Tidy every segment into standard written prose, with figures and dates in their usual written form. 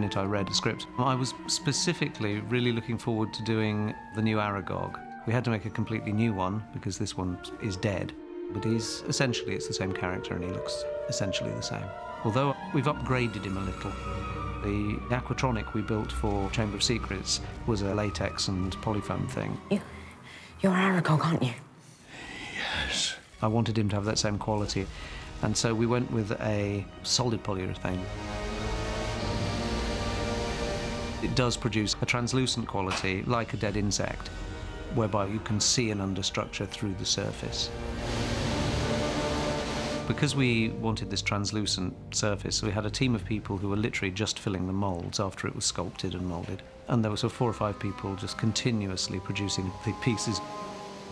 minute I read the script. I was specifically really looking forward to doing the new Aragog. We had to make a completely new one because this one is dead. But it's the same character and he looks essentially the same. Although we've upgraded him a little. The aquatronic we built for Chamber of Secrets was a latex and polyfoam thing. You're Aragog, aren't you? Yes. I wanted him to have that same quality. And so we went with a solid polyurethane. It does produce a translucent quality, like a dead insect, whereby you can see an understructure through the surface. Because we wanted this translucent surface, we had a team of people who were literally just filling the moulds after it was sculpted and moulded. And there were sort of 4 or 5 people just continuously producing the pieces.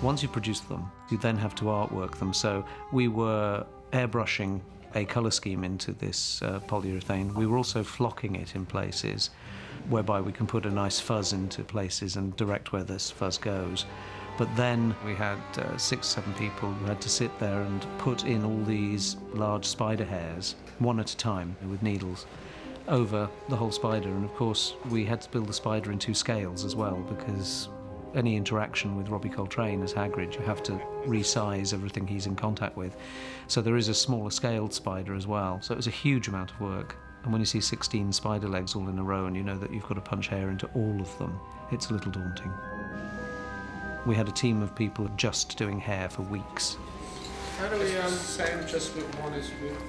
Once you produce them, you then have to artwork them. So we were airbrushing a colour scheme into this polyurethane. We were also flocking it in places, whereby we can put a nice fuzz into places and direct where this fuzz goes. But then we had 6 or 7 people who had to sit there and put in all these large spider hairs, one at a time, with needles, over the whole spider. And of course, we had to build the spider in 2 scales as well, because any interaction with Robbie Coltrane as Hagrid, you have to resize everything he's in contact with. So there is a smaller scaled spider as well. So it was a huge amount of work. And when you see 16 spider legs all in a row and you know that you've got to punch hair into all of them, it's a little daunting. We had a team of people just doing hair for weeks. How do we say just with one is with?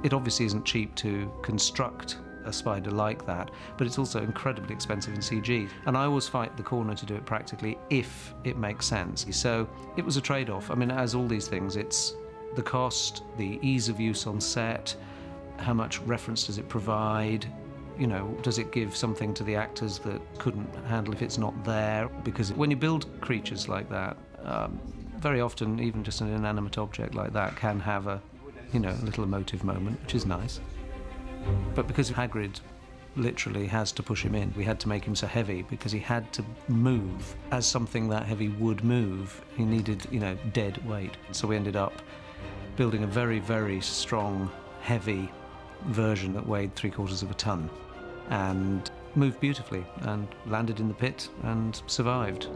It obviously isn't cheap to construct a spider like that, but it's also incredibly expensive in CG. And I always fight the corner to do it practically if it makes sense. So it was a trade-off. I mean, as all these things, it's the cost, the ease of use on set, how much reference does it provide? You know, does it give something to the actors that couldn't handle if it's not there? Because when you build creatures like that, very often even just an inanimate object like that can have a, you know, a little emotive moment, which is nice. But because Hagrid literally has to push him in, we had to make him so heavy because he had to move as something that heavy would move. He needed, you know, dead weight. So we ended up building a very, very strong, heavy version that weighed 3/4 of a ton and moved beautifully and landed in the pit and survived.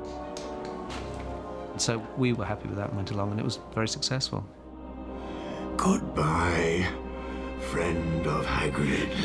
So we were happy with that and went along, and it was very successful. Goodbye, friend of Hagrid.